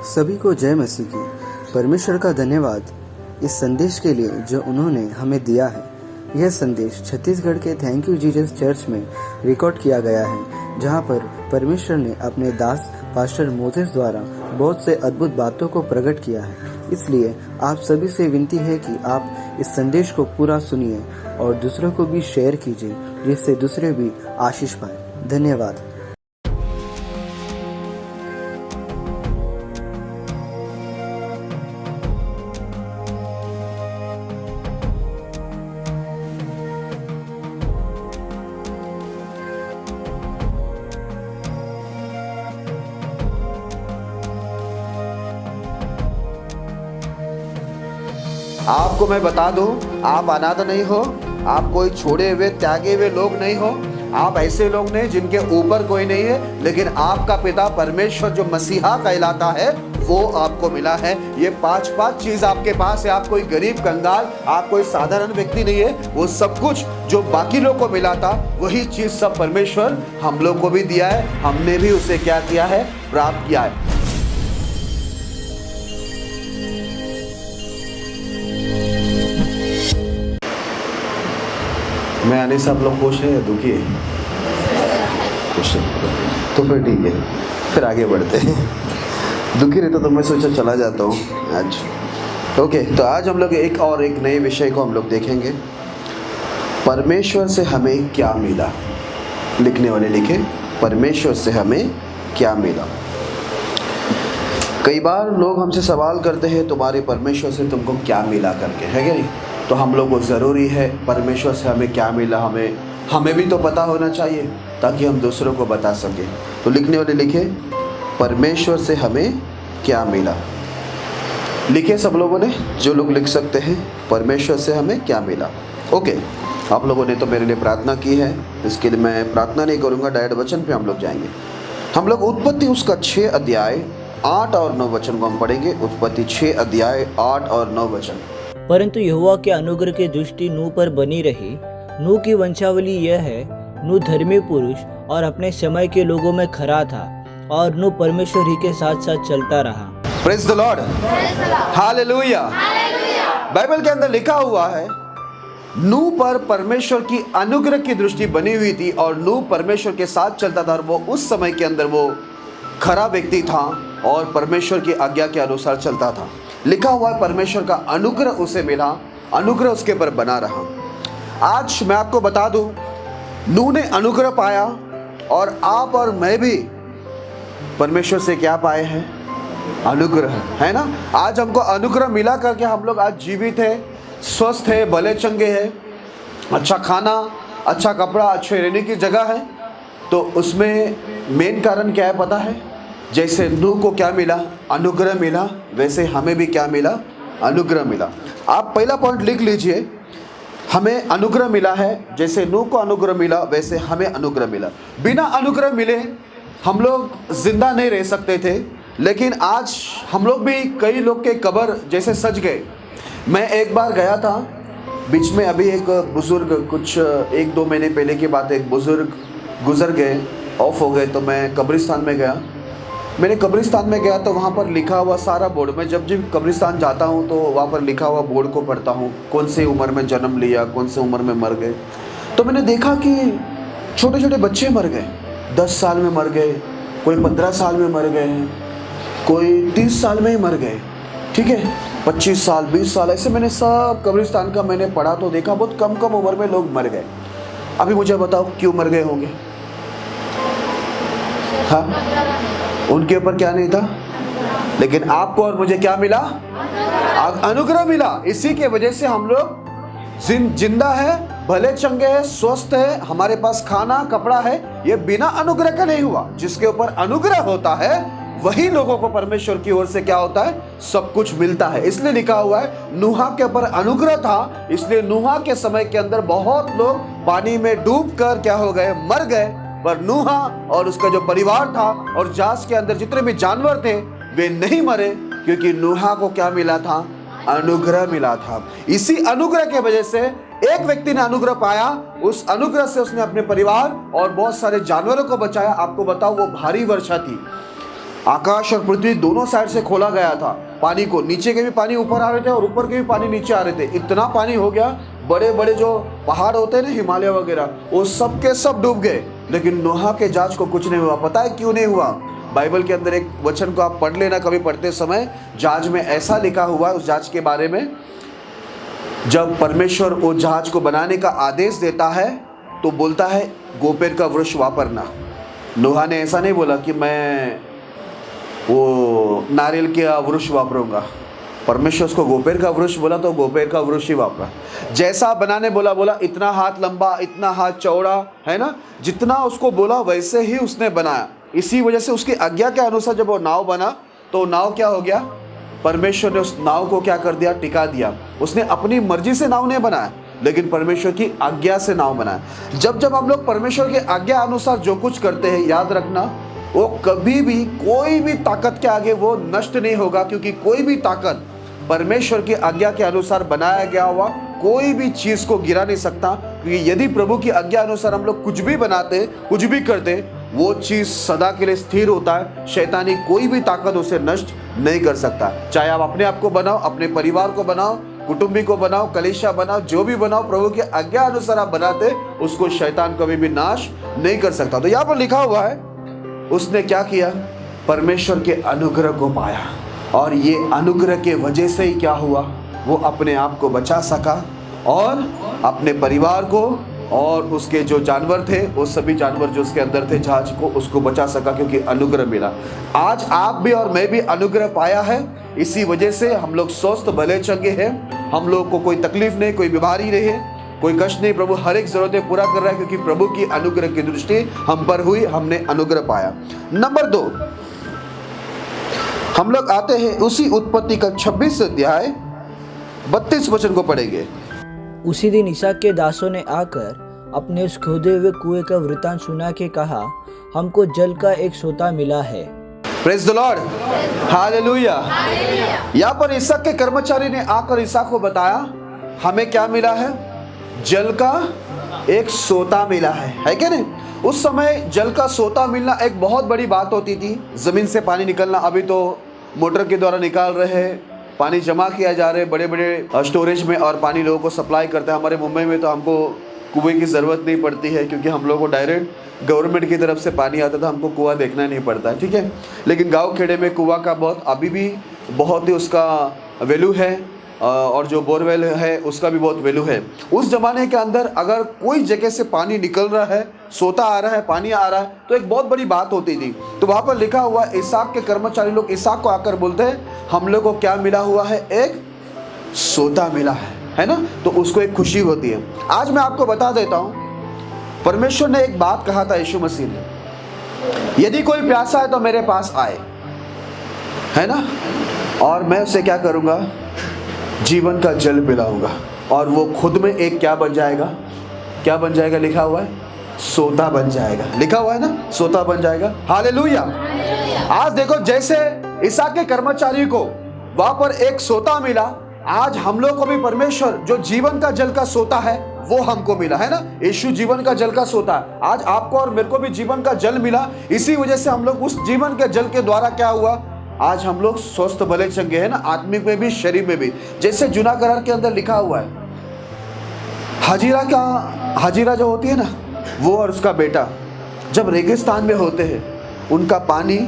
सभी को जय मसीह की। परमेश्वर का धन्यवाद इस संदेश के लिए जो उन्होंने हमें दिया है। यह संदेश छत्तीसगढ़ के थैंक यू जीसस चर्च में रिकॉर्ड किया गया है, जहां पर परमेश्वर ने अपने दास पास्टर मोसेस द्वारा बहुत से अद्भुत बातों को प्रकट किया है। इसलिए आप सभी से विनती है कि आप इस संदेश को पूरा सुनिए और दूसरों को भी शेयर कीजिए, जिससे दूसरे भी आशीष पाए। धन्यवाद। आपको मैं बता दूं, आप अनाथ नहीं हो, आप कोई छोड़े हुए त्यागे हुए लोग नहीं हो। आप ऐसे लोग नहीं जिनके ऊपर कोई नहीं है, लेकिन आपका पिता परमेश्वर जो मसीहा कहलाता है वो आपको मिला है। ये पांच चीज आपके पास है। आप कोई गरीब कंगाल, आप कोई साधारण व्यक्ति नहीं है। वो सब कुछ जो बाकी लोग को मिला था वही चीज सब परमेश्वर हम लोग को भी दिया है। हमने भी उसे क्या किया है? प्राप्त किया है। मैं आने से आप लोग खुश हैं या दुखी है? खुश है तो फिर ठीक है, फिर आगे बढ़ते हैं। दुखी रहता तो मैं सोचा चला जाता हूँ आज। ओके, तो आज हम लोग एक नए विषय को हम लोग देखेंगे। परमेश्वर से हमें क्या मिला। लिखने वाले लिखे, परमेश्वर से हमें क्या मिला। कई बार लोग हमसे सवाल करते हैं तुम्हारे परमेश्वर से तुमको क्या मिला करके, है क्या नहीं? तो हम लोग को ज़रूरी है परमेश्वर से हमें क्या मिला, हमें भी तो पता होना चाहिए ताकि हम दूसरों को बता सकें। तो लिखने वाले लिखे, परमेश्वर से हमें क्या मिला। लिखे सब लोगों ने, जो लोग लिख सकते हैं, परमेश्वर से हमें क्या मिला। ओके, आप लोगों ने तो मेरे लिए प्रार्थना की है, इसके लिए मैं प्रार्थना नहीं करूँगा, डायरेक्ट वचन पे हम लोग जाएंगे। हम लोग उत्पत्ति उसका 6 अध्याय 8 और 9 वचन को हम पढ़ेंगे। उत्पत्ति 6 अध्याय 8 और 9 वचन। परंतु यहोवा के अनुग्रह की दृष्टि नूह पर बनी रही। नूह की वंशावली यह है, नूह धर्मी पुरुष और अपने समय के लोगों में खरा था और नूह परमेश्वर ही के साथ साथ चलता रहा। Praise the Lord, hallelujah. Bible के अंदर लिखा हुआ है नूह पर परमेश्वर की अनुग्रह की दृष्टि बनी हुई थी और नूह परमेश्वर के साथ चलता था और वो उस समय के अंदर वो खरा व्यक्ति था और परमेश्वर की आज्ञा के अनुसार चलता था। लिखा हुआ है परमेश्वर का अनुग्रह उसे मिला, अनुग्रह उसके पर बना रहा। आज मैं आपको बता दूं, नूह ने अनुग्रह पाया और आप और मैं भी परमेश्वर से क्या पाए हैं? अनुग्रह, है ना। आज हमको अनुग्रह मिला करके हम लोग आज जीवित है, स्वस्थ है, भले चंगे हैं, अच्छा खाना, अच्छा कपड़ा, अच्छे रहने की जगह है। तो उसमें मेन कारण क्या है पता है? जैसे नूह को क्या मिला? अनुग्रह मिला, वैसे हमें भी क्या मिला? अनुग्रह मिला। आप पहला पॉइंट लिख लीजिए, हमें अनुग्रह मिला है। जैसे नूह को अनुग्रह मिला वैसे हमें अनुग्रह मिला। बिना अनुग्रह मिले हम लोग जिंदा नहीं रह सकते थे, लेकिन आज हम लोग भी कई लोग के कब्र जैसे सज गए। मैं एक बार गया था बीच में, अभी एक बुजुर्ग, कुछ 1-2 महीने पहले की बात है, एक बुजुर्ग गुजर गए, ऑफ हो गए। तो मैं कब्रिस्तान में गया। मैंने कब्रिस्तान में गया तो वहाँ पर लिखा हुआ सारा बोर्ड, मैं जब कब्रिस्तान जाता हूँ तो वहाँ पर लिखा हुआ बोर्ड को पढ़ता हूँ, कौन सी उम्र में जन्म लिया, कौन सी उम्र में मर गए। तो मैंने देखा कि छोटे छोटे बच्चे मर गए, 10 साल में मर गए, कोई 15 साल में मर गए, कोई 30 साल में ही मर गए, ठीक है, 25 साल, 20 साल, ऐसे मैंने सब कब्रिस्तान का मैंने पढ़ा तो देखा बहुत कम कम उम्र में लोग मर गए। अभी मुझे बताओ क्यों मर गए होंगे? हाँ, उनके ऊपर क्या नहीं था, लेकिन आपको और मुझे क्या मिला? अनुग्रह मिला। इसी के वजह से हम लोग जिंदा है, भले चंगे हैं, स्वस्थ है, हमारे पास खाना कपड़ा है। ये बिना अनुग्रह का नहीं हुआ। जिसके ऊपर अनुग्रह होता है वही लोगों को परमेश्वर की ओर से क्या होता है? सब कुछ मिलता है। इसलिए लिखा हुआ है नूह के ऊपर अनुग्रह था, इसलिए नूह के समय के अंदर बहुत लोग पानी में डूब कर क्या हो गए? मर गए। पर नूह और उसका जो परिवार था और जहाज के अंदर जितने भी जानवर थे वे नहीं मरे, क्योंकि नूह को क्या मिला था? अनुग्रह मिला था। इसी अनुग्रह के वजह से एक व्यक्ति ने अनुग्रह पाया, उस अनुग्रह से उसने अपने परिवार और बहुत सारे जानवरों को बचाया। आपको बताओ वो भारी वर्षा थी, आकाश और पृथ्वी दोनों साइड से खोला गया था पानी को, नीचे के भी पानी ऊपर आ रहे थे और ऊपर के भी पानी नीचे आ रहे थे। इतना पानी हो गया, बड़े बड़े जो पहाड़ होते हैं ना हिमालय वगैरह, वो सब के सब डूब गए। लेकिन नोहा के जहाज को कुछ नहीं हुआ। पता है क्यों नहीं हुआ? बाइबल के अंदर एक वचन को आप पढ़ लेना कभी पढ़ते समय, जहाज में ऐसा लिखा हुआ है उस जहाज के बारे में, जब परमेश्वर वो जहाज को बनाने का आदेश देता है तो बोलता है गोपेर का वृक्ष वापरना। नोहा ने ऐसा नहीं बोला कि मैं वो नारियल के वृक्ष वापरूंगा। परमेश्वर उसको गोपेर का वृक्ष बोला तो गोपेर का वृक्ष ही वापरा। जैसा बनाने बोला इतना हाथ लंबा, इतना हाथ चौड़ा, है ना, जितना उसको बोला वैसे ही उसने बनाया। इसी वजह से उसकी आज्ञा के अनुसार जब वो नाव बना तो नाव क्या हो गया? परमेश्वर ने उस नाव को क्या कर दिया? टिका दिया। उसने अपनी मर्जी से नाव नहीं बनाया, लेकिन परमेश्वर की आज्ञा से नाव बनाया। जब जब हम लोग परमेश्वर की आज्ञा अनुसार जो कुछ करते हैं, याद रखना वो कभी भी कोई भी ताकत के आगे वो नष्ट नहीं होगा, क्योंकि कोई भी ताकत परमेश्वर की आज्ञा के अनुसार बनाया गया हुआ कोई भी चीज को गिरा नहीं सकता। क्योंकि यदि प्रभु की आज्ञा अनुसार हम लोग कुछ भी बनाते, कुछ भी करते, वो चीज सदा के लिए स्थिर होता है। शैतानी कोई भी ताकत उसे नष्ट नहीं कर सकता। चाहे आप अपने आप को बनाओ, अपने परिवार को बनाओ, कुटुंबी को बनाओ, कलीसिया बनाओ, जो भी बनाओ, प्रभु की आज्ञा अनुसार आप बनाते, उसको शैतान कभी भी नाश नहीं कर सकता। तो यहाँ पर लिखा हुआ है उसने क्या किया? परमेश्वर के अनुग्रह को पाया, और ये अनुग्रह के वजह से ही क्या हुआ? वो अपने आप को बचा सका और अपने परिवार को और उसके जो जानवर थे, वो सभी जानवर जो उसके अंदर थे जहाज को, उसको बचा सका, क्योंकि अनुग्रह मिला। आज आप भी और मैं भी अनुग्रह पाया है, इसी वजह से हम लोग स्वस्थ भले चंगे हैं। हम लोग को कोई तकलीफ नहीं, कोई बीमारी नहीं है, कोई कष्ट नहीं। प्रभु हर एक जरूरतें पूरा कर रहा है, क्योंकि प्रभु की अनुग्रह की दृष्टि हम पर हुई, हमने अनुग्रह पाया। नंबर 2, हम लोग आते हैं उसी उत्पत्ति का 26 अध्याय 32 वचन को पढ़ेंगे। उसी दिन इसहाक के दासों ने आकर अपने उस खोदे हुए कुएं का वृतांत सुना के कहा, हमको जल का एक सोता मिला है। Praise the Lord, hallelujah. यहाँ पर इसहाक के कर्मचारी ने आकर इसहाक को बताया, हमें क्या मिला है? जल का एक सोता मिला है क्या नहीं? उस समय जल का सोता मिलना एक बहुत बड़ी बात होती थी। जमीन से पानी निकलना, अभी तो मोटर के द्वारा निकाल रहे हैं, पानी जमा किया जा रहे बड़े बड़े स्टोरेज में और पानी लोगों को सप्लाई करता है। हमारे मुंबई में तो हमको कुएं की ज़रूरत नहीं पड़ती है, क्योंकि हम लोगों को डायरेक्ट गवर्नमेंट की तरफ से पानी आता था, हमको कुआं देखना नहीं पड़ता है, ठीक है। लेकिन गांव खेड़े में कुआं का बहुत अभी भी बहुत ही उसका वैल्यू है, और जो बोरवेल है उसका भी बहुत वैल्यू है। उस ज़माने के अंदर अगर कोई जगह से पानी निकल रहा है, सोता आ रहा है, पानी आ रहा है, तो एक बहुत बड़ी बात होती थी। तो वहाँ पर लिखा हुआ इसहाक के कर्मचारी लोग इसहाक को आकर बोलते हैं, हम लोग को क्या मिला हुआ है? एक सोता मिला है ना। तो उसको एक खुशी होती है। आज मैं आपको बता देता हूँ, परमेश्वर ने एक बात कहा था यीशु मसीह ने, यदि कोई प्यासा है तो मेरे पास आए, है ना, और मैं उसे क्या करूँगा? जीवन का जल पिलाऊंगा, और वो खुद में एक क्या बन जाएगा? क्या बन जाएगा? लिखा हुआ है सोता बन जाएगा। लिखा हुआ है ना, सोता बन जाएगा। हालेलुया। आज देखो, जैसे इसहाक के कर्मचारी को वहां पर एक सोता मिला, आज हम लोग को भी परमेश्वर जो जीवन का जल का सोता है वो हमको मिला है ना। यीशु जीवन का जल का सोता है। आज आपको और मेरे को भी जीवन का जल मिला। इसी वजह से हम लोग उस जीवन के जल के द्वारा क्या हुआ? आज हम लोग स्वस्थ भले चंगे हैं ना, आत्मिक में भी, शरीर में भी। जैसे जुना करार के अंदर लिखा हुआ है, हाजिरा जो होती है ना, वो और उसका बेटा जब रेगिस्तान में होते हैं, उनका पानी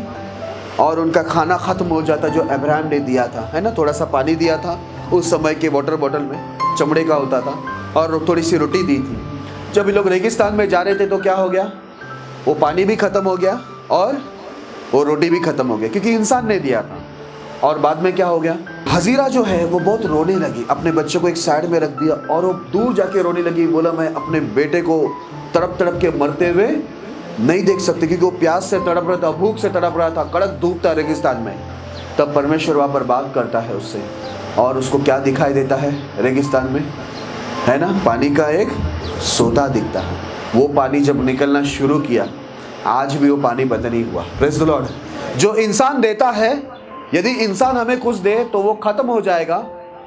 और उनका खाना खत्म हो जाता, जो अब्राहम ने दिया था, है ना, थोड़ा सा पानी दिया था उस समय के वाटर बॉटल में, चमड़े का होता था, और थोड़ी सी रोटी दी थी। जब ये लोग रेगिस्तान में जा रहे थे तो क्या हो गया? वो पानी भी खत्म हो गया और वो रोटी भी खत्म हो गया, क्योंकि इंसान ने दिया था। और बाद में क्या हो गया? हजीरा जो है वो बहुत रोने लगी, अपने बच्चे को एक साइड में रख दिया और वो दूर जाके रोने लगी। बोला, मैं अपने बेटे को तड़प तड़प के मरते हुए नहीं देख सकती, क्योंकि वो प्यास से तड़प रहा था, भूख से तड़प रहा था, कड़क धूप था रेगिस्तान में। तब परमेश्वर वहाँ पर बात करता है उससे, और उसको क्या दिखाई देता है रेगिस्तान में? है ना, पानी का एक सोता दिखता है। वो पानी जब निकलना शुरू किया, आज भी वो पानी बंद नहीं हुआ। Praise the Lord. जो इंसान देता है, यदि इंसान हमें कुछ दे तो वो खत्म हो जाएगा,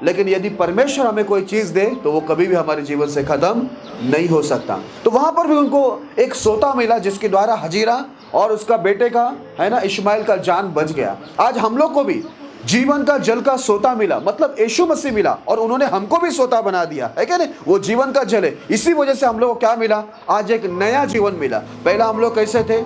लेकिन यदि परमेश्वर हमें कोई चीज दे तो वो कभी भी हमारे जीवन से खत्म नहीं हो सकता। तो वहां पर भी उनको एक सोता मिला जिसके द्वारा हजीरा और उसका बेटे का, है ना, इश्माइल का जान बच गया। आज हम लोग को भी जीवन का जल का सोता मिला, मतलब यीशु मसीह मिला, और उन्होंने हमको भी सोता बना दिया है क्या नहीं। वो जीवन का जल है, इसी वजह से हम लोग को क्या मिला, आज एक नया जीवन मिला। पहला हम लोग कैसे थे,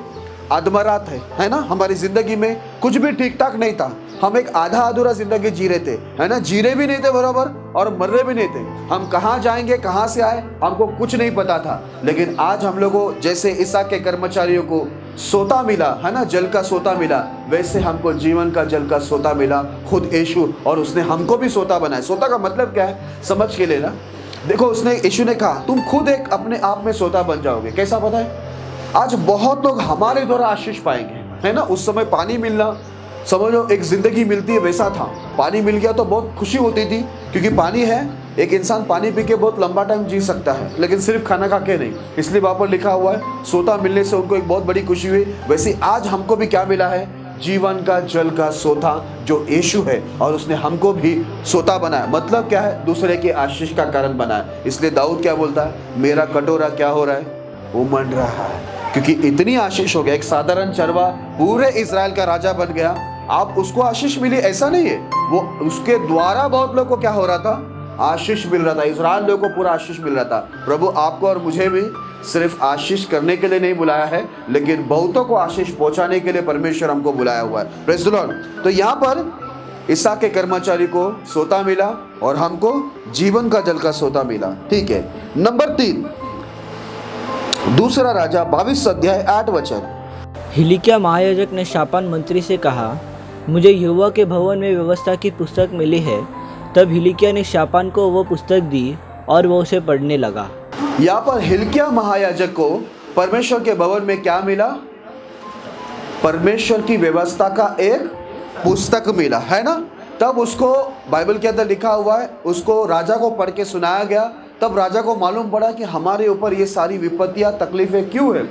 अधमरा थे, है ना, हमारी जिंदगी में कुछ भी ठीक ठाक नहीं था, हम एक आधा अधूरा जिंदगी जी रहे थे, है ना, जी रहे भी नहीं थे बराबर और मर रहे भी नहीं थे। हम कहाँ जाएंगे, कहाँ से आए, हमको कुछ नहीं पता था। लेकिन आज हम लोगों को जैसे इसहाक के कर्मचारियों को सोता मिला, है ना, जल का सोता मिला, वैसे हमको जीवन का जल का सोता मिला, खुद यीशु, और उसने हमको भी सोता बनाया। सोता का मतलब क्या है समझ के लेना। देखो, उसने, यीशु ने कहा तुम खुद एक अपने आप में सोता बन जाओगे। कैसा पता है, आज बहुत लोग हमारे द्वारा आशीष पाएंगे, है ना। उस समय पानी मिलना, समझो एक जिंदगी मिलती है वैसा था। पानी मिल गया तो बहुत खुशी होती थी, क्योंकि पानी है, एक इंसान पानी पी के बहुत लंबा टाइम जी सकता है, लेकिन सिर्फ खाना खा के नहीं। इसलिए वहाँ पर लिखा हुआ है सोता मिलने से उनको एक बहुत बड़ी खुशी हुई। वैसे आज हमको भी क्या मिला है, जीवन का जल का सोता जो यीशु है, और उसने हमको भी सोता बनाया। मतलब क्या है, दूसरे के आशीष का कारण बनाया। इसलिए दाऊद क्या बोलता है, मेरा कटोरा क्या हो रहा है, उमड़ रहा है, क्योंकि इतनी आशीष हो गया। एक साधारण चरवा पूरे इजराइल का राजा बन गया। आप उसको आशीष मिली ऐसा नहीं है, वो उसके द्वारा बहुत लोगों को क्या हो रहा था, आशीष मिल रहा था। इजराइल लोगों को पूरा आशीष मिल रहा था। प्रभु आपको और मुझे भी सिर्फ आशीष करने के लिए नहीं बुलाया है, लेकिन बहुतों को आशीष पहुंचाने के लिए परमेश्वर हमको बुलाया हुआ है। Praise the Lord. तो यहाँ पर इसहाक के कर्मचारी को सोता मिला और हमको जीवन का जल का सोता मिला। ठीक है। नंबर 3, दूसरा राजा 22 अध्याय 8 वचन। हिलिकिया महायाजक ने शापान मंत्री से कहा, मुझे यहोवा के भवन में व्यवस्था की पुस्तक मिली है। तब हिलिकिया ने शापान को वो पुस्तक दी और वो उसे पढ़ने लगा। यहाँ पर हिलिकिया महायाजक को परमेश्वर के भवन में क्या मिला, परमेश्वर की व्यवस्था का एक पुस्तक मिला, है ना। तब उसको बाइबल के अंदर लिखा हुआ है, उसको राजा को पढ़ के सुनाया गया। तब राजा को मालूम पड़ा कि हमारे ऊपर ये सारी विपत्तियां, तकलीफें क्यों है।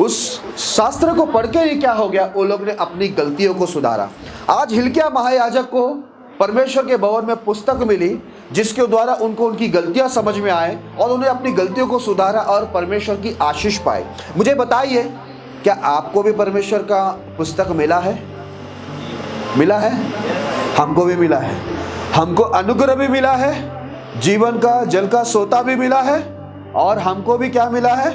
उस शास्त्र को पढ़ के ही क्या हो गया, वो लोग ने अपनी गलतियों को सुधारा। आज हिलिकिया महायाजक को परमेश्वर के भवन में पुस्तक मिली, जिसके द्वारा उनको उनकी गलतियां समझ में आए और उन्हें अपनी गलतियों को सुधारा और परमेश्वर की आशीष पाए। मुझे बताइए, क्या आपको भी परमेश्वर का पुस्तक मिला है? मिला है, हमको भी मिला है। हमको अनुग्रह भी मिला है, जीवन का जल का सोता भी मिला है, और हमको भी क्या मिला है,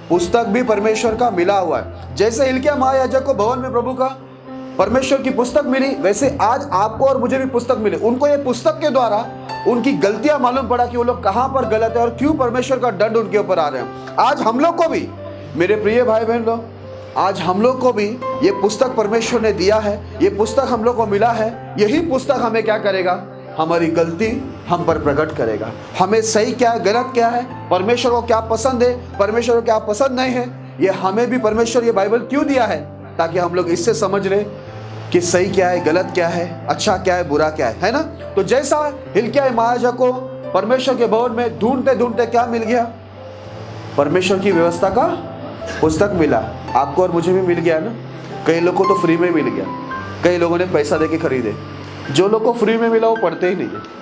पुस्तक भी परमेश्वर का मिला हुआ है। जैसे हिलिकिया महायाजक को भवन में प्रभु का परमेश्वर की पुस्तक मिली, वैसे आज आपको और मुझे भी पुस्तक मिली। उनको ये पुस्तक के द्वारा उनकी गलतियां मालूम पड़ा कि वो लोग कहां पर गलत है और क्यों परमेश्वर का दंड उनके ऊपर आ रहे हैं। आज हम लोग को भी, मेरे प्रिय भाई बहन लोग, आज हम लोग को भी ये पुस्तक परमेश्वर ने दिया है, ये पुस्तक हम लोग को मिला है। यही पुस्तक हमें क्या करेगा, हमारी गलती हम पर प्रकट करेगा, हमें सही क्या है, गलत क्या है, परमेश्वर को क्या पसंद है, परमेश्वर को क्या पसंद नहीं है। ये हमें भी परमेश्वर ये बाइबल क्यों दिया है, ताकि हम लोग इससे समझ लें कि सही क्या है, गलत क्या है, अच्छा क्या है, बुरा क्या है ना। तो जैसा हिलिकिया महायाजक को परमेश्वर के भवन में ढूंढते ढूंढते क्या मिल गया, परमेश्वर की व्यवस्था का पुस्तक मिला। आपको और मुझे भी मिल गया ना। कई लोगों को तो फ्री में मिल गया, कई लोगों ने पैसा देके खरीदे। जो लोग को फ्री में मिला वो पढ़ते ही नहीं है।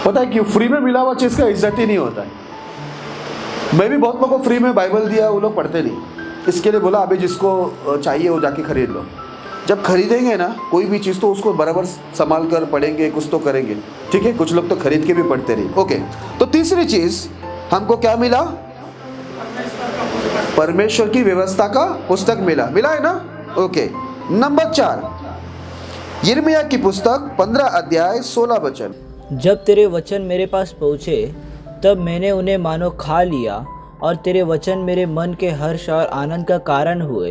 पता है क्यों? फ्री में मिला हुआ चीज का इज्जत ही नहीं होता है। मैं भी बहुत लोगों को फ्री में बाइबल दिया, वो लोग पढ़ते नहीं। इसके लिए बोला अभी जिसको चाहिए वो जाके खरीद लो। जब खरीदेंगे ना कोई भी चीज़ तो उसको बराबर संभाल कर पढ़ेंगे, कुछ तो करेंगे, ठीक है। कुछ लोग तो खरीद के भी पढ़ते नहीं। ओके, तो तीसरी चीज हमको क्या मिला, परमेश्वर की व्यवस्था का पुस्तक मिला, मिला है ना। ओके, नंबर 4, यिर्मयाह की पुस्तक 15 अध्याय 16 वचन। जब तेरे वचन मेरे पास पहुँचे तब मैंने उन्हें मानो खा लिया, और तेरे वचन मेरे मन के हर्ष और आनंद का कारण हुए,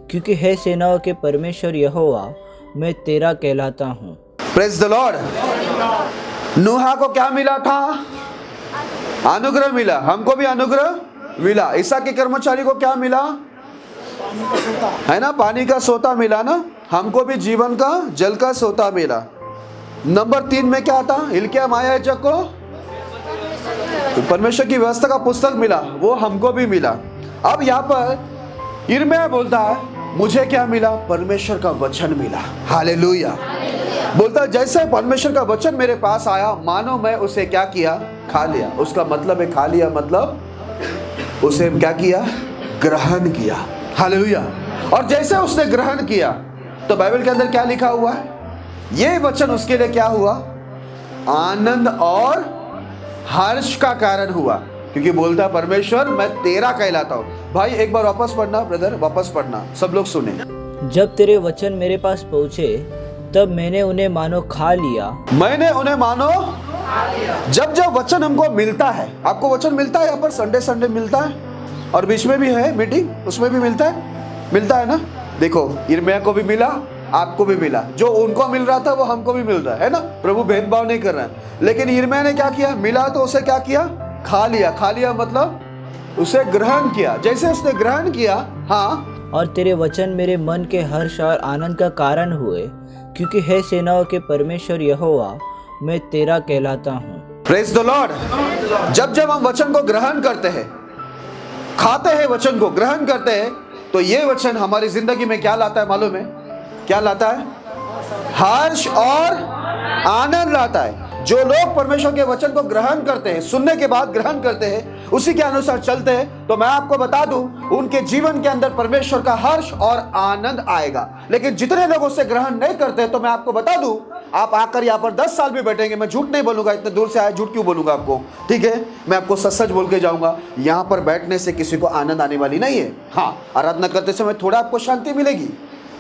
क्योंकि हे सेनाओं के परमेश्वर यहोवा, मैं तेरा कहलाता हूँ। Praise the Lord. नूहा को क्या मिला था, अनुग्रह मिला। हमको भी अनुग्रह मिला। इसहाक के कर्मचारी को क्या मिला, है ना, पानी का सोता मिला ना। हमको भी जीवन का जल का सोता मिला। नंबर 3 में क्या था, हिलिकिया महायाजक को परमेश्वर की व्यवस्था का पुस्तक मिला, वो हमको भी मिला। अब यहाँ पर यिर्मयाह बोलता है मुझे क्या मिला, परमेश्वर का वचन मिला। हालेलुया। बोलता है जैसे परमेश्वर का वचन मेरे पास आया मानो मैं उसे क्या किया, खा लिया। उसका मतलब है खा लिया मतलब उसे क्या किया, ग्रहण किया। हालेलुया। और जैसे उसने ग्रहण किया तो बाइबल के अंदर क्या लिखा हुआ है, ये वचन उसके लिए क्या हुआ, आनंद और हर्ष का कारण हुआ। क्योंकि बोलता है परमेश्वर मैं तेरा कहलाता हूं। भाई एक बार वापस पढ़ना, ब्रदर वापस पढ़ना, सब लोग सुने। जब तेरे वचन मेरे पास पहुँचे तब मैंने उन्हें मानो खा लिया। मैंने उन्हें मानो, जब जब वचन हमको मिलता है, आपको वचन मिलता है यहाँ पर, संडे संडे मिलता है और बीच में भी है मीटिंग, उसमें भी मिलता है ना। देखो यिर्मयाह को भी मिला, आपको भी मिला, जो उनको मिल रहा था वो हमको भी मिल रहा है ना। प्रभु भेदभाव नहीं कर रहा है। लेकिन यिर्मयाह ने क्या किया, मिला तो उसे क्या किया, खा लिया। खा लिया मतलब उसे ग्रहण किया। जैसे उसने ग्रहण किया, हाँ, और तेरे वचन मेरे मन के हर्ष और आनंद का कारण हुए, क्योंकि हे सेनाओं के परमेश्वर यहोवा मैं तेरा कहलाता हूँ। Praise the Lord. जब जब हम वचन को ग्रहण करते हैं, खाते हैं, वचन को ग्रहण करते हैं, तो ये वचन हमारी जिंदगी में क्या लाता है मालूम है, क्या लाता है, हर्ष और आनंद लाता है। जो लोग परमेश्वर के वचन को ग्रहण करते हैं, सुनने के बाद ग्रहण करते हैं, उसी के अनुसार चलते हैं, तो मैं आपको बता दूं उनके जीवन के अंदर परमेश्वर का हर्ष और आनंद आएगा। लेकिन जितने लोग उससे ग्रहण नहीं करते, तो मैं आपको बता दूं, आप आकर यहाँ पर 10 साल भी बैठेंगे, मैं झूठ नहीं बोलूंगा, इतने दूर से आया झूठ क्यों बोलूंगा आपको, ठीक है, मैं आपको सच सच बोल के जाऊंगा। यहाँ पर बैठने से किसी को आनंद आने वाली नहीं है। हाँ, आराधना करते समय थोड़ा आपको शांति मिलेगी,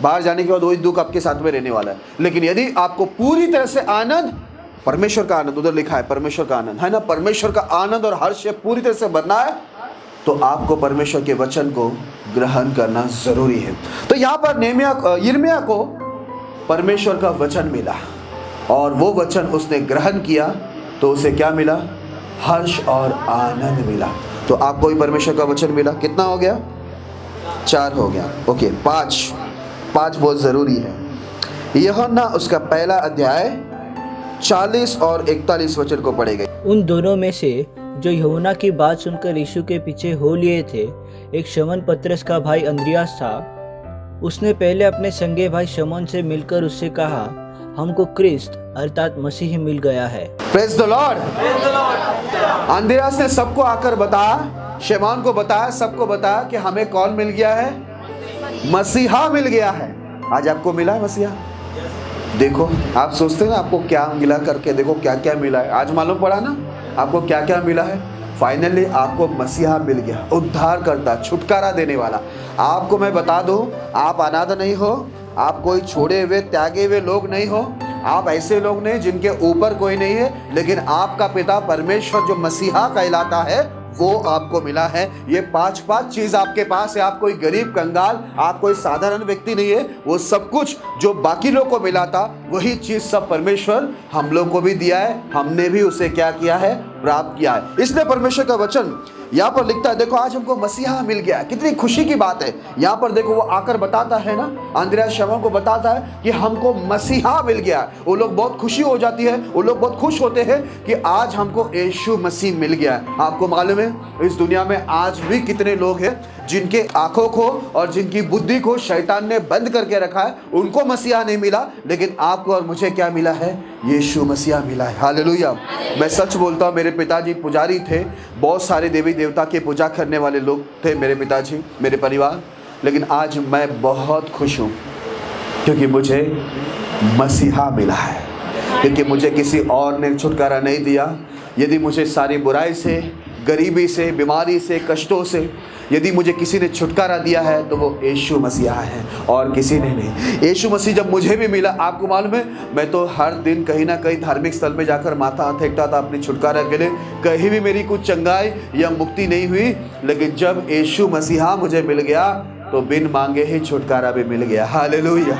बाहर जाने के बाद वही दुख आपके साथ में रहने वाला है। लेकिन यदि आपको पूरी तरह से आनंद, परमेश्वर का आनंद, उधर लिखा है परमेश्वर का आनंद है ना, परमेश्वर का आनंद और हर्ष पूरी तरह से बनना है, तो आपको परमेश्वर के वचन को ग्रहण करना जरूरी है। तो यहाँ पर यिर्मयाह को परमेश्वर का वचन मिला और वो वचन उसने ग्रहण किया, तो उसे क्या मिला, हर्ष और आनंद मिला। तो आपको भी परमेश्वर का वचन मिला। कितना हो गया, 4 हो गया। ओके, 5 बहुत जरूरी है। यूहन्ना उसका पहला अध्याय 40 और 41 वचन को पढ़ेगा। उन दोनों में से जो यूहन्ना की बात सुनकर यीशु के पीछे हो लिए थे, एक शमौन पतरस का भाई अंद्रियास था। उसने पहले अपने संगे भाई शमौन से मिलकर उससे कहा, हमको क्रिस्त अर्थात मसीह मिल गया है। Praise the Lord. अंद्रियास ने सबको आकर बताया, शमौन को बताया, सबको बताया कि हमें कौन मिल गया है, मसीहा मिल गया है। आज आपको मिला है मसीहा। देखो आप सोचते हैं ना आपको क्या मिला, करके देखो क्या क्या मिला है। आज मालूम पड़ा ना आपको क्या क्या मिला है। फाइनली आपको मसीहा मिल गया, उद्धार करता, छुटकारा देने वाला। आपको मैं बता दूं, आप अनाथ नहीं हो, आप कोई छोड़े हुए त्यागे हुए लोग नहीं हो, आप ऐसे लोग नहीं जिनके ऊपर कोई नहीं है, लेकिन आपका पिता परमेश्वर जो मसीहा कहलाता है वो आपको मिला है। ये 5 चीज आपके पास है। आप कोई गरीब कंगाल, आप कोई साधारण व्यक्ति नहीं है। वो सब कुछ जो बाकी लोग को मिला था, वही चीज सब परमेश्वर हम लोग को भी दिया है। हमने भी उसे क्या किया है, प्राप्त किया है। इसलिए परमेश्वर का वचन यहाँ पर लिखता है, देखो आज हमको मसीहा मिल गया। कितनी खुशी की बात है। यहाँ पर देखो वो आकर बताता है ना, अंद्रियास शमौन को बताता है कि हमको मसीहा मिल गया। वो लोग बहुत खुशी हो जाती है, वो लोग बहुत खुश होते हैं कि आज हमको यीशु मसीह मिल गया है। आपको मालूम है इस दुनिया में आज भी कितने लोग हैं जिनके आंखों को और जिनकी बुद्धि को शैतान ने बंद करके रखा है, उनको मसीहा नहीं मिला, लेकिन आपको और मुझे क्या मिला है, यीशु मसीहा मिला है। हालेलुया। मैं सच बोलता हूँ, मेरे पिताजी पुजारी थे, बहुत सारे देवी देवता की पूजा करने वाले लोग थे मेरे पिताजी, मेरे परिवार, लेकिन आज मैं बहुत खुश हूँ क्योंकि मुझे मसीहा मिला है, क्योंकि मुझे किसी और ने छुटकारा नहीं दिया। यदि मुझे सारी बुराई से, गरीबी से, बीमारी से, कष्टों से यदि मुझे किसी ने छुटकारा दिया है तो वो यीशु मसीहा है और किसी ने नहीं। यीशु मसीह जब मुझे भी मिला, आपको मालूम है मैं तो हर दिन कहीं ना कहीं धार्मिक स्थल में जाकर माथा टेकता था अपनी छुटकारा के लिए। कहीं भी मेरी कुछ चंगाई या मुक्ति नहीं हुई, लेकिन जब यीशु मसीहा मुझे मिल गया तो बिन मांगे ही छुटकारा भी मिल गया। हालेलुया।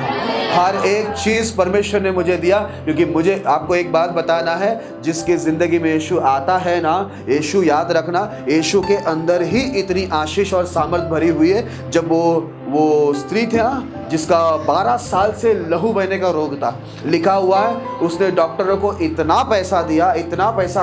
हर एक चीज़ परमेश्वर ने मुझे दिया, क्योंकि मुझे आपको एक बात बताना है, जिसकी ज़िंदगी में यीशु आता है ना, यीशु याद रखना, यीशु के अंदर ही इतनी आशीष और सामर्थ भरी हुई है। जब वो स्त्री थी ना, जिसका 12 साल से लहू बहने का रोग था। लिखा हुआ है उसने डॉक्टरों को इतना पैसा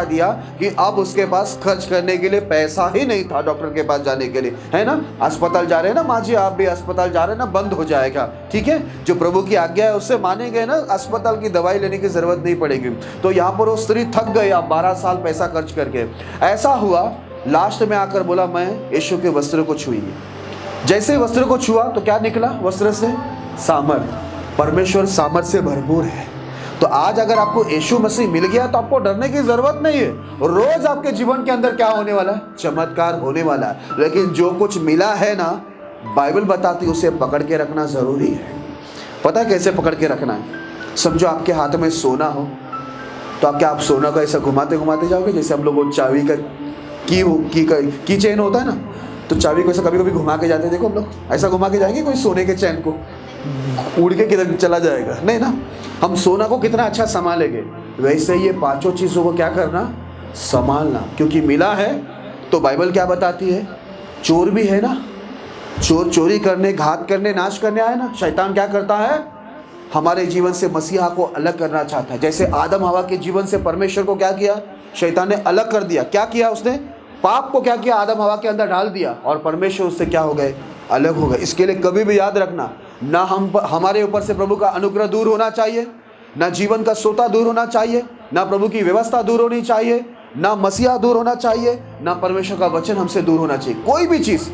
दिया कि अब उसके पास खर्च करने के लिए पैसा ही नहीं था डॉक्टर के पास जाने के लिए, है ना। अस्पताल जा रहे हैं ना माँ जी, आप भी अस्पताल जा रहे हैं ना, बंद हो जाएगा, ठीक है। जो प्रभु की आज्ञा है उससे मानेंगे ना, अस्पताल की दवाई लेने की जरूरत नहीं पड़ेगी। तो यहाँ पर वो स्त्री थक गई, अब 12 साल पैसा खर्च करके। ऐसा हुआ, लास्ट में आकर बोला मैं यीशु के वस्त्र को छुएंगे। जैसे ही वस्त्र को छुआ तो क्या निकला वस्त्र से? सामर्थ। परमेश्वर सामर्थ से भरपूर है। तो आज अगर आपको यीशु मसीह मिल गया तो आपको डरने की जरूरत नहीं है। रोज आपके जीवन के अंदर क्या होने वाला है? चमत्कार होने वाला है। लेकिन जो कुछ मिला है ना, बाइबल बताती है उसे पकड़ के रखना जरूरी है। पता है कैसे पकड़ के रखना है? समझो आपके हाथ में सोना हो तो आप सोना को ऐसा घुमाते घुमाते जाओगे, जैसे हम लोग चाबी का की चेन होता है ना, तो चाबी को ऐसा कभी कभी घुमा के जाते हैं। देखो हम लोग ऐसा घुमा के जाएंगे, कोई सोने के चैन को उड़ के किधर चला जाएगा? नहीं ना। हम सोना को कितना अच्छा संभालेंगे, वैसे ही ये पांचों चीज़ों को क्या करना? संभालना। क्योंकि मिला है तो बाइबल क्या बताती है? चोर भी है ना, चोर चोरी करने, घात करने, नाश करने आए ना। शैतान क्या करता है? हमारे जीवन से मसीहा को अलग करना चाहता है। जैसे आदम हवा के जीवन से परमेश्वर को क्या किया? शैतान ने अलग कर दिया। क्या किया उसने? पाप को क्या किया? आदम हवा के अंदर डाल दिया और परमेश्वर उससे क्या हो गए? अलग हो गए। इसके लिए कभी भी याद रखना, ना हमारे ऊपर से प्रभु का अनुग्रह दूर होना चाहिए, ना जीवन का सोता दूर होना चाहिए, ना प्रभु की व्यवस्था दूर होनी चाहिए, ना मसीहा दूर होना चाहिए, ना परमेश्वर का वचन हमसे दूर होना चाहिए। कोई भी चीज़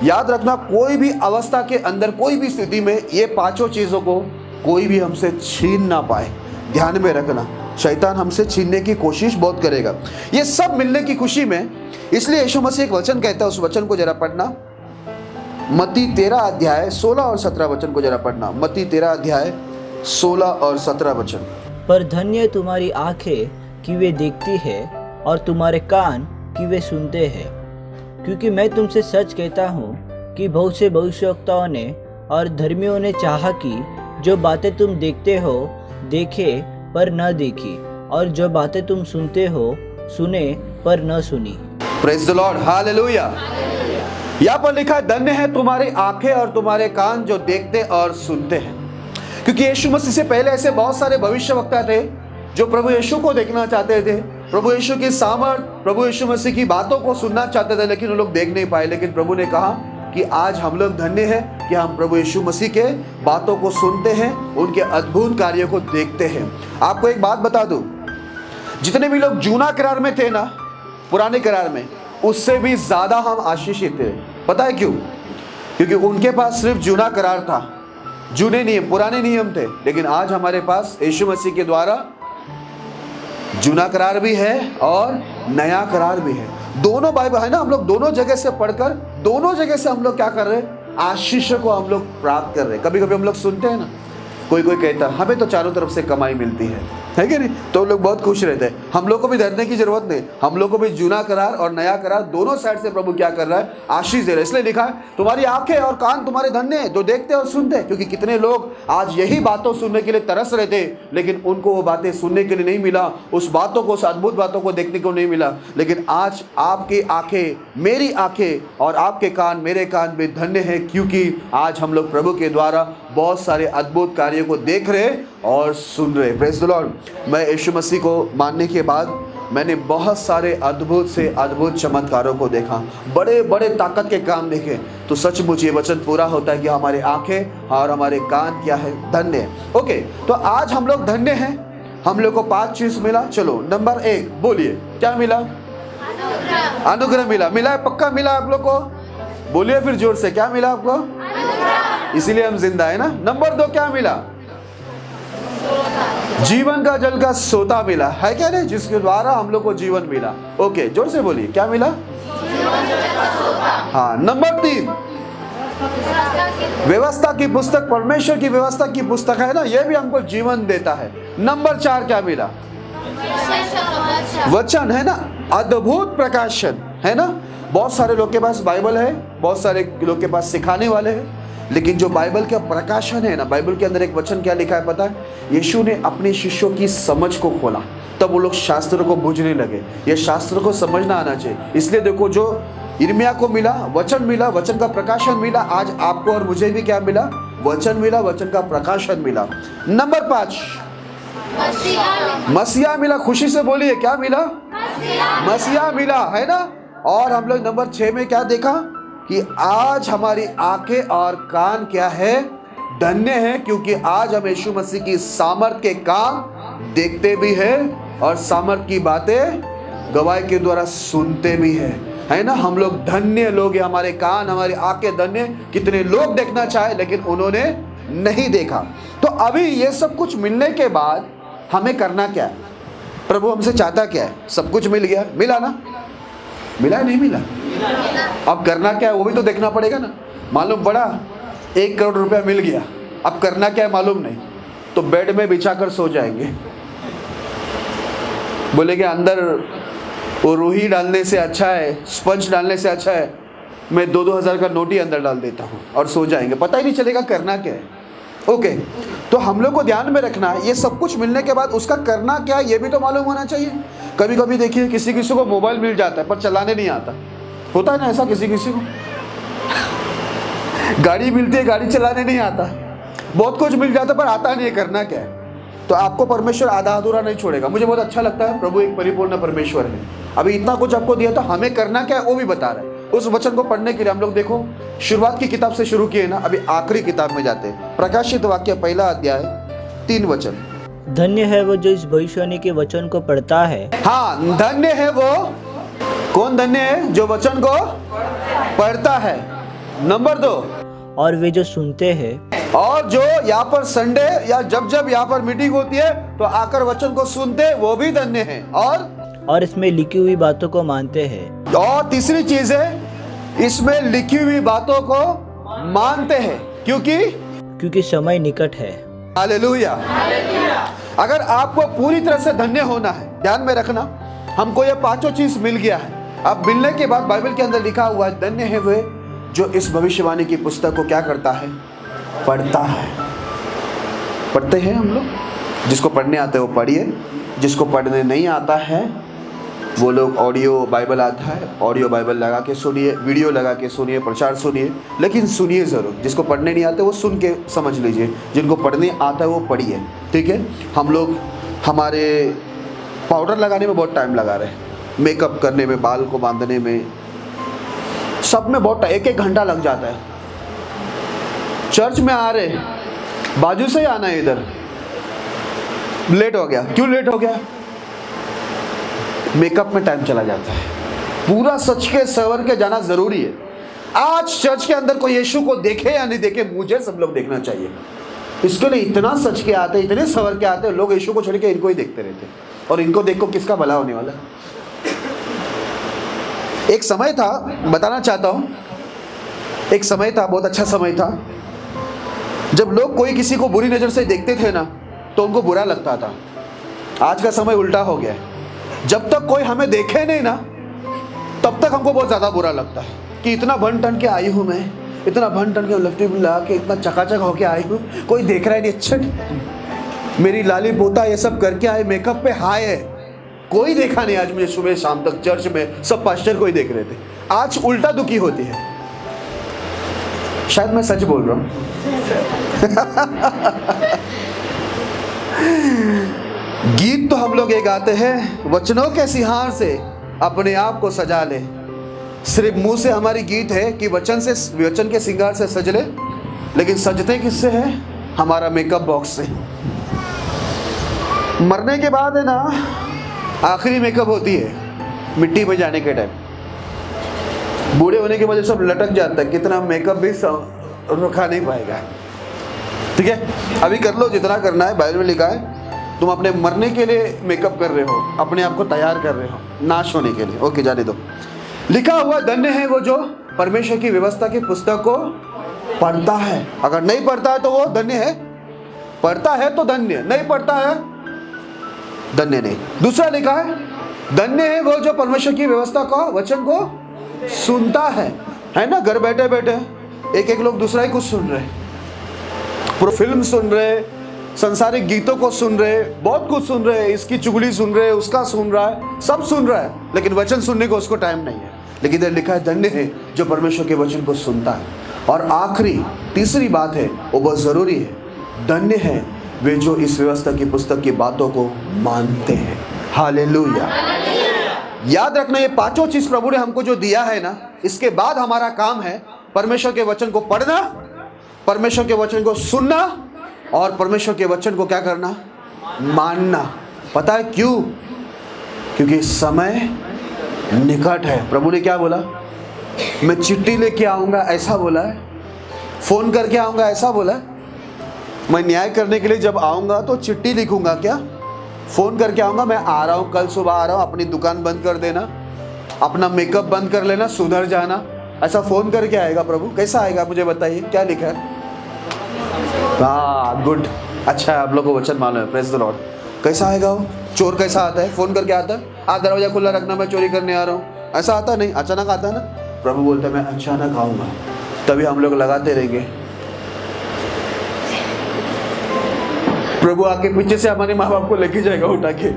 याद रखना, कोई भी अवस्था के अंदर, कोई भी स्थिति में ये पांचों चीज़ों को कोई भी हमसे छीन ना पाए। ध्यान में रखना, शैतान हमसे छीनने की कोशिश बहुत करेगा। ये सब मिलने की खुशी में, इसलिए यीशु मसीह एक वचन कहता है, उस वचन को जरा पढ़ना। मत्ती 13 अध्याय 16 और 17 वचन को जरा पढ़ना। मत्ती 13 अध्याय 16 और 17 वचन। पर धन्य तुम्हारी आंखें कि वे देखती है और तुम्हारे कान कि वे सुनते हैं, क्योंकि मैं तुमसे सच कहता हूँ कि बहुत से भविष्यवक्ताओं ने और धर्मियों ने चाहा कि जो बातें तुम देखते हो देखे पर न देखी, और जो बातें तुम सुनते हो सुने पर न सुनी। Praise the Lord, hallelujah. यहाँ पर लिखा है, धन्य है तुम्हारी आंखें और तुम्हारे कान जो देखते और सुनते हैं। क्योंकि यीशु मसीह से पहले ऐसे बहुत सारे भविष्यवक्ता थे जो प्रभु यीशु को देखना चाहते थे, प्रभु यीशु की सामर्थ, प्रभु यीशु मसीह की बातों को सुनना चाहते थे, लेकिन वो लोग देख नहीं पाए। लेकिन प्रभु ने कहा कि आज हम लोग धन्य हैं कि हम प्रभु यीशु मसीह के बातों को सुनते हैं, उनके अद्भुत कार्यों को देखते हैं। आपको एक बात बता दूं, जितने भी लोग जूना करार में थे ना, पुराने करार में, उससे भी ज्यादा हम आशीषित थे। पता है क्यों? क्योंकि उनके पास सिर्फ जूना करार था, जूने नियम, पुराने नियम थे। लेकिन आज हमारे पास यीशु मसीह के द्वारा जूना करार भी है और नया करार भी है। दोनों बाइबल है ना, हम लोग दोनों जगह से पढ़कर, दोनों जगह से हम लोग क्या कर रहे हैं? आशीष को हम लोग प्राप्त कर रहे हैं। कभी कभी हम लोग सुनते हैं ना, कोई कहता है हमें तो चारों तरफ से कमाई मिलती है कि नहीं? तो लोग बहुत खुश रहते हैं। हम लोग को भी डरने की जरूरत नहीं, हम लोग को भी जूना करार और नया करार दोनों साइड से प्रभु क्या कर रहा है? आशीष दे रहा है। इसलिए लिखा है, तुम्हारी आंखें और कान तुम्हारे धन्य हैं जो देखते और सुनते हैं। क्योंकि कितने लोग आज यही बातों सुनने के लिए तरस रहे थे, लेकिन उनको वो बातें सुनने के लिए नहीं मिला, उस बातों को, उस अद्भुत बातों को देखने को नहीं मिला। लेकिन आज आपकी आंखें, मेरी आंखें और आपके कान, मेरे कान भी धन्य हैं, क्योंकि आज हम लोग प्रभु के द्वारा बहुत सारे अद्भुत कार्यों को देख रहे और सुन रहे। Praise the Lord. मैं यीशु मसीह को मानने के बाद मैंने बहुत सारे अद्भुत से अद्भुत चमत्कारों को देखा, बड़े बड़े ताकत के काम देखे। तो सचमुच ये वचन पूरा होता है कि हमारे आंखें और हमारे कान क्या है? धन्य है। ओके, तो आज हम लोग धन्य हैं। हम लोग को 5 चीज मिला। चलो नंबर 1 बोलिए, क्या मिला? अनुग्रह मिला। मिला है? पक्का मिला आप लोग को? बोलिए फिर जोर से, क्या मिला आपको? इसीलिए हम जिंदा है ना। नंबर 2 क्या मिला? जीवन का जल का सोता मिला है क्या नहीं, जिसके द्वारा हम लोग को जीवन मिला। ओके, जोर से बोलिए, क्या मिला? हाँ। नंबर 3 व्यवस्था की पुस्तक, परमेश्वर की व्यवस्था की पुस्तक है ना, यह भी हमको जीवन देता है। नंबर 4 क्या मिला? वचन है ना, अद्भुत प्रकाशन है ना। बहुत सारे लोग के पास बाइबल है, बहुत सारे लोग के पास सिखाने वाले हैं, लेकिन जो बाइबल का प्रकाशन है ना, बाइबल के अंदर एक वचन क्या लिखा है पता है? यीशु ने अपने शिष्यों की समझ को खोला, तब वो लोग शास्त्रों को बूझने लगे। ये शास्त्रों को समझना आना चाहिए। इसलिए देखो, जो यिर्मयाह को मिला, वचन मिला, वचन का प्रकाशन मिला, आज आपको और मुझे भी क्या मिला? वचन मिला, वचन का प्रकाशन मिला। नंबर 5, मसीहा मिला। खुशी से बोलिए, क्या मिला? मसीहा मिला, है ना। और हम लोग नंबर 6 में क्या देखा कि आज हमारी आंखें और कान क्या है? धन्य है, क्योंकि आज हम यीशु मसीह की सामर्थ के काम देखते भी हैं और सामर्थ की बातें गवाही के द्वारा सुनते भी हैं, है ना। हम लोग धन्य लोग हैं, हमारे कान, हमारी आंखें धन्य। कितने लोग देखना चाहे लेकिन उन्होंने नहीं देखा। तो अभी ये सब कुछ मिलने के बाद हमें करना क्या है? प्रभु हमसे चाहता क्या है? सब कुछ मिल गया, मिला ना? मिला नहीं मिला? अब करना क्या है वो भी तो देखना पड़ेगा ना। मालूम पड़ा 1 करोड़ रुपया मिल गया, अब करना क्या है मालूम नहीं, तो बेड में बिछाकर सो जाएंगे। बोलेंगे अंदर वो रूही डालने से अच्छा है, स्पंज डालने से अच्छा है मैं 2-2 हज़ार का नोट ही अंदर डाल देता हूँ और सो जाएंगे, पता ही नहीं चलेगा करना क्या है। ओके, तो हम लोग को ध्यान में रखना है, ये सब कुछ मिलने के बाद उसका करना क्या है ये भी तो मालूम होना चाहिए। कभी कभी देखिए किसी किसी को मोबाइल मिल जाता है पर चलाने नहीं आता, होता है ना ऐसा किसी किसी को। गाड़ी मिलती है, गाड़ी चलाने नहीं आता। बहुत कुछ मिल जाता है पर आता नहीं है, करना क्या है। तो आपको परमेश्वर आधा अधूरा नहीं छोड़ेगा। मुझे बहुत अच्छा लगता है, प्रभु एक परिपूर्ण परमेश्वर है। अभी इतना कुछ आपको दिया था, हमें करना क्या है वो भी बता रहा है। उस वचन को पढ़ने के लिए हम लोग देखो शुरुआत की किताब से शुरू किए ना, अभी आखिरी किताब में जाते हैं। प्रकाशित वाक्य 1 अध्याय 3 वचन। धन्य है वो जो इस भविष्यवाणी के वचन को पढ़ता है। हाँ, धन्य है वो। कौन धन्य है? जो वचन को पढ़ता है। नंबर 2, और वे जो सुनते हैं। और जो यहाँ पर संडे या जब जब यहाँ पर मीटिंग होती है तो आकर वचन को सुनते, वो भी धन्य है। और इसमें लिखी हुई बातों को मानते हैं। और तीसरी चीज है, इसमें लिखी हुई बातों को मानते हैं, क्योंकि समय निकट है। हालेलुया। अगर आपको पूरी तरह से धन्य होना है, ध्यान में रखना, हमको ये 5 चीज मिल गया है। अब मिलने के बाद बाइबल के अंदर लिखा हुआ है, धन्य है वे जो इस भविष्यवाणी की पुस्तक को क्या करता है? पढ़ता है। पढ़ते हैं हम लोग। जिसको पढ़ने आता है वो पढ़िए, जिसको पढ़ने नहीं आता है वो लोग ऑडियो बाइबल आता है, ऑडियो बाइबल लगा के सुनिए, वीडियो लगा के सुनिए, प्रचार सुनिए, लेकिन सुनिए ज़रूर। जिसको पढ़ने नहीं आता वो सुन के समझ लीजिए, जिनको पढ़ने आता है वो पढ़िए, ठीक है। हम लोग हमारे पाउडर लगाने में बहुत टाइम लगा रहे हैं, मेकअप करने में, बाल को बांधने में, सब में बहुत 1-1 घंटा लग जाता है। चर्च में आ रहे, बाजू से ही आना है, इधर लेट हो गया। क्यों लेट हो गया? मेकअप में टाइम चला जाता है। पूरा सच के सवर के जाना जरूरी है। आज चर्च के अंदर कोई यीशु को देखे या नहीं देखे, मुझे सब लोग देखना चाहिए। इसके लिए इतना सच के आते, इतने सवर के आते, लोग यीशु को छोड़ के इनको ही देखते रहते, और इनको देखो किसका भला होने वाला। एक समय था, बताना चाहता हूं, एक समय था, बहुत अच्छा समय था, जब लोग कोई किसी को बुरी नजर से देखते थे ना तो उनको बुरा लगता था। आज का समय उल्टा हो गया है। जब तक कोई हमें देखे नहीं ना तब तक हमको बहुत ज़्यादा बुरा लगता है कि इतना बन ठन के आई हूँ मैं, इतना बन ठन के लिपस्टिक लगा के इतना चकाचक होके आई हूँ, कोई देख रहा है नहीं। अच्छा, मेरी लाली पोता ये सब करके आए, मेकअप पे हाय है, कोई देखा नहीं। आज मुझे सुबह शाम तक चर्च में सब पास्टर को ही देख रहे थे। आज उल्टा दुखी होती है। शायद मैं सच बोल रहा हूँ। गीत तो हम लोग ये गाते हैं, वचनों के सिहार से अपने आप को सजा ले। सिर्फ मुंह से हमारी गीत है कि वचन के सिंगार से सज ले, लेकिन सजते किससे है? हमारा मेकअप बॉक्स से। मरने के बाद है ना आखिरी मेकअप होती है, मिट्टी में जाने के टाइम। बूढ़े होने के बाद सब लटक जाता है, कितना मेकअप भी रखा नहीं पाएगा। ठीक है, अभी कर लो जितना करना है। बाइबल में लिखा है तुम अपने मरने के लिए मेकअप कर रहे हो, अपने आप को तैयार कर रहे हो नाश होने के लिए। ओके, जाने दो। लिखा हुआ धन्य है वो जो परमेश्वर की व्यवस्था की पुस्तक को पढ़ता है। अगर नहीं पढ़ता है तो वो धन्य है, पढ़ता है तो धन्य, नहीं पढ़ता है धन्य नहीं। दूसरा लिखा है धन्य है वो जो परमेश्वर की व्यवस्था का वचन को सुनता है ना। घर बैठे बैठे एक लोग दूसरा ही कुछ सुन रहे, पूरा फिल्म सुन रहे, संसारिक गीतों को सुन रहे, बहुत कुछ सुन रहे, इसकी चुगली सुन रहे, उसका सुन रहा है, सब सुन रहा है, लेकिन वचन सुनने को उसको टाइम नहीं है। लेकिन इधर लिखा है धन्य है जो परमेश्वर के वचन को सुनता है। और आखिरी तीसरी बात है, वो बहुत ज़रूरी है, धन्य है वे जो इस व्यवस्था की पुस्तक की बातों को मानते हैं। हालेलुया। याद रखना, ये पांचों चीज प्रभु ने हमको जो दिया है ना, इसके बाद हमारा काम है परमेश्वर के वचन को पढ़ना, परमेश्वर के वचन को सुनना और परमेश्वर के वचन को क्या करना, मानना। पता है क्यों? क्योंकि समय निकट है। प्रभु ने क्या बोला? मैं चिट्ठी लेके आऊंगा ऐसा बोला है, फोन करके आऊंगा ऐसा बोला है। मैं न्याय करने के लिए जब आऊंगा तो चिट्ठी लिखूंगा क्या, फोन करके आऊंगा, मैं आ रहा हूं, कल सुबह आ रहा हूं, अपनी दुकान बंद कर देना, अपना मेकअप बंद कर लेना, सुधर जाना, ऐसा फोन करके आएगा प्रभु? कैसा आएगा मुझे बताइए, क्या लिखा है? हाँ, गुड, अच्छा है, आप लोगों को वचन मालूम है, प्रेज द लॉर्ड। कैसा आएगा वो? चोर कैसा आता है? फोन करके आता है, आज दरवाजा खुला रखना, मैं चोरी करने आ रहा हूँ, ऐसा आता नहीं, अचानक आता है ना। प्रभु बोलते हैं मैं अचानक आऊंगा, तभी हम लोग लगाते रहेंगे। प्रभु आके पीछे से हमारे माँ बाप को लेके जाएगा उठा के,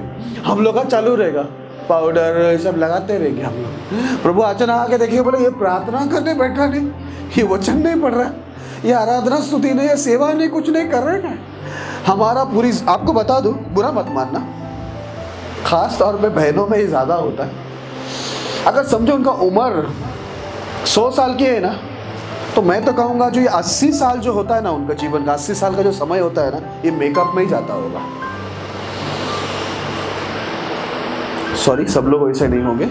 हम लोग का चालू रहेगा, पाउडर ये सब लगाते रहेंगे हम लोग। प्रभु अचानक आके देखिए, बोले ये प्रार्थना करने बैठा नहीं, ये वचन नहीं पढ़ रहा, ये आराधना स्तुति नहीं, ये सेवा नहीं, कुछ नहीं कर रहे ना। हमारा पूरी, आपको बता दूं, बुरा मत मानना, खास तौर पे बहनों में ही ज़्यादा होता है। अगर समझो उनका उम्र 100 साल की है ना, तो मैं तो कहूँगा जो ये 80 साल जो होता है ना उनका जीवन का, 80 साल का जो समय होता है ना, ये मेकअप में ही जाता होगा। सॉरी, सब लोग ऐसे नहीं होंगे,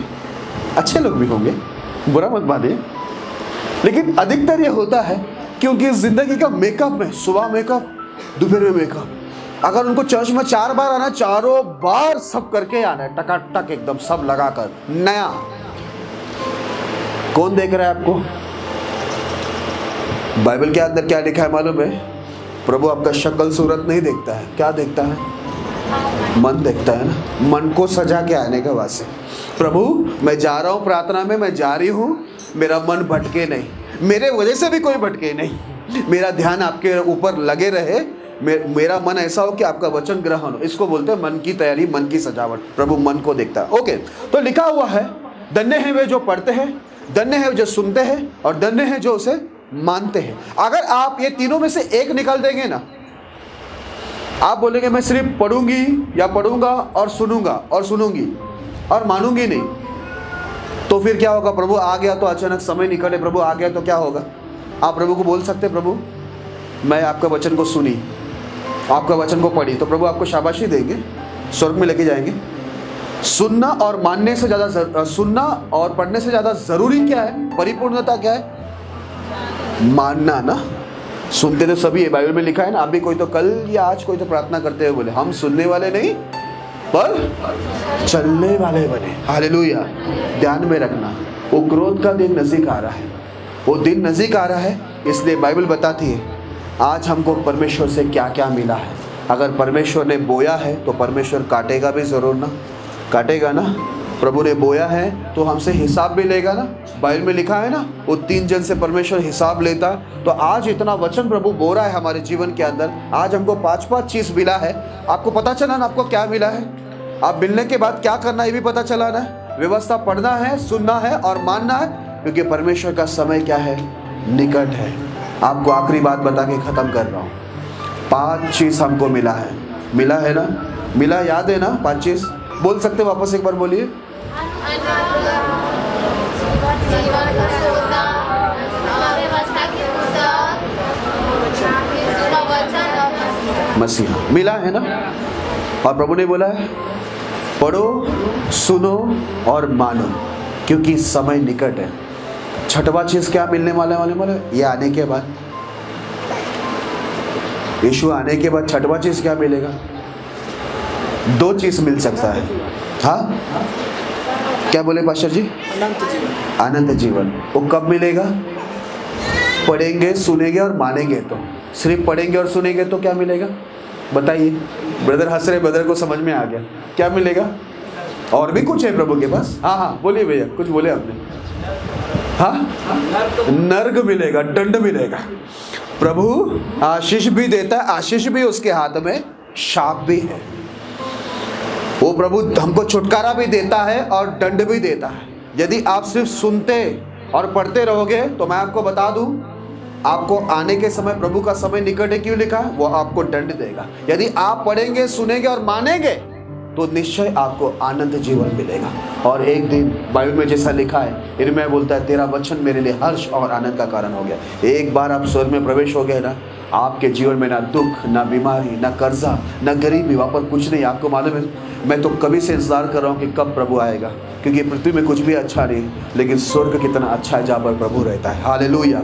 अच्छे लोग भी होंगे, बुरा मत मानिए, लेकिन अधिकतर ये होता है कि उनकी ज़िंदगी का मेकअप में, सुबह मेकअप, दोपहर में मेकअप। अगर उनको चर्च में 4 बार आना, चारों बार सब करके आना है, टकाटक एकदम सब लगाकर नया। कौन देख रहा है आपको? बाइबल के अंदर क्या लिखा है मालूम है? प्रभु आपका शक्ल सूरत नहीं देखता है, क्या देखता है? मन देखता है ना, मन को सजा के आने का वास्ते। प्रभु मैं जा रहा हूँ प्रार्थना में, मैं जा रही हूँ, मेरा मन भटके नहीं, मेरे वजह से भी कोई भटके नहीं, मेरा ध्यान आपके ऊपर लगे रहे, मेरा मन ऐसा हो कि आपका वचन ग्रहण हो। इसको बोलते हैं मन की तैयारी, मन की सजावट। प्रभु मन को देखता है। ओके, तो लिखा हुआ है, धन्य है वे जो पढ़ते हैं, धन्य है जो सुनते हैं, और धन्य है जो उसे मानते हैं। अगर आप ये तीनों में से एक निकाल देंगे ना, आप बोलेंगे मैं सिर्फ पढ़ूंगी या पढ़ूंगा और सुनूंगा और सुनूंगी और मानूंगी नहीं, तो फिर क्या होगा? प्रभु आ गया तो अचानक समय निकले, प्रभु आ गया तो क्या होगा? आप प्रभु को बोल सकते, प्रभु मैं आपका वचन को सुनी, आपका वचन को पढ़ी, तो प्रभु आपको शाबाशी देंगे, स्वर्ग में लेके जाएंगे। सुनना और मानने से ज़्यादा, सुनना और पढ़ने से ज़्यादा ज़रूरी क्या है? परिपूर्णता क्या है? मानना ना। सुनते तो सभी है, बाइबल में लिखा है ना, आप भी कोई तो कल या आज कोई तो प्रार्थना करते हुए बोले हम सुनने वाले नहीं पर चलने वाले बने। हालेलुया। ध्यान में रखना, वो क्रोध का दिन नज़दीक आ रहा है, वो दिन नज़दीक आ रहा है, इसलिए बाइबल बताती है आज हमको परमेश्वर से क्या क्या मिला है। अगर परमेश्वर ने बोया है तो परमेश्वर काटेगा भी ज़रूर ना, काटेगा ना। प्रभु ने बोया है तो हमसे हिसाब भी लेगा ना। बाइबल में लिखा है ना, वो 3 जन से परमेश्वर हिसाब लेता। तो आज इतना वचन प्रभु बो रहा है हमारे जीवन के अंदर, आज हमको 5-5 चीज़ मिला है। आपको पता चला ना आपको क्या मिला है? आप मिलने के बाद क्या करना है ये भी पता चला ना। व्यवस्था पढ़ना है, सुनना है और मानना है, क्योंकि परमेश्वर का समय क्या है? निकट है। आपको आखिरी बात बता के ख़त्म कर रहा हूँ। 5 चीज़ हमको मिला है, मिला है ना? मिला, याद है ना? 5 चीज़ बोल सकते, वापस एक बार बोलिए। मसीहा मिला है ना। और प्रभु ने बोला है पढ़ो, सुनो और मानो, क्योंकि समय निकट है। छठवां चीज क्या मिलने वाले ये आने के बाद, यीशु आने के बाद छठवां चीज क्या मिलेगा? 2 चीज मिल सकता है। हाँ, क्या बोले पास्टर जी? अनंत जीवन। अनंत जीवन वो कब मिलेगा? पढ़ेंगे, सुनेंगे और मानेंगे। तो सिर्फ पढ़ेंगे और सुनेंगे तो क्या मिलेगा? बताइए। ब्रदर हंस रहे, ब्रदर को समझ में आ गया क्या मिलेगा। और भी कुछ है प्रभु के पास। हाँ, बोलिए भैया, कुछ बोले आपने। हाँ, नर्क मिलेगा, दंड मिलेगा। प्रभु आशीष भी देता है, आशीष भी उसके हाथ में, शाप भी है। वो प्रभु हमको छुटकारा भी देता है और दंड भी देता है। यदि आप सिर्फ सुनते और पढ़ते रहोगे तो मैं आपको बता दूं, आपको आने के समय, प्रभु का समय निकट है, क्यों लिखा है? वो आपको दंड देगा। यदि आप पढ़ेंगे, सुनेंगे और मानेंगे तो निश्चय आपको आनंद जीवन मिलेगा। और एक दिन बाइबल में जैसा लिखा है, इनमें बोलता है तेरा वचन मेरे लिए हर्ष और आनंद का कारण हो गया। एक बार आप स्वर्ग में प्रवेश हो गए ना, आपके जीवन में ना दुख, ना बीमारी, ना कर्जा, ना गरीबी, वहाँ पर कुछ नहीं। आपको मालूम है, मैं तो कभी से इंतजार कर रहा हूँ कि कब प्रभु आएगा, क्योंकि पृथ्वी में कुछ भी अच्छा नहीं, लेकिन स्वर्ग कितना अच्छा है जहाँ पर प्रभु रहता है। हालेलुया।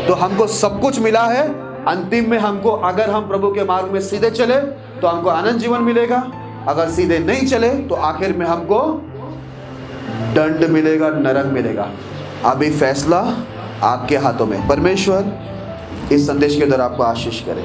तो हमको सब कुछ मिला है। अंतिम में हमको, अगर हम प्रभु के मार्ग में सीधे चले तो हमको आनंद जीवन मिलेगा, अगर सीधे नहीं चले तो आखिर में हमको दंड मिलेगा, नरक मिलेगा। अभी फैसला आपके हाथों में। परमेश्वर इस संदेश के द्वारा आपको आशीष करे।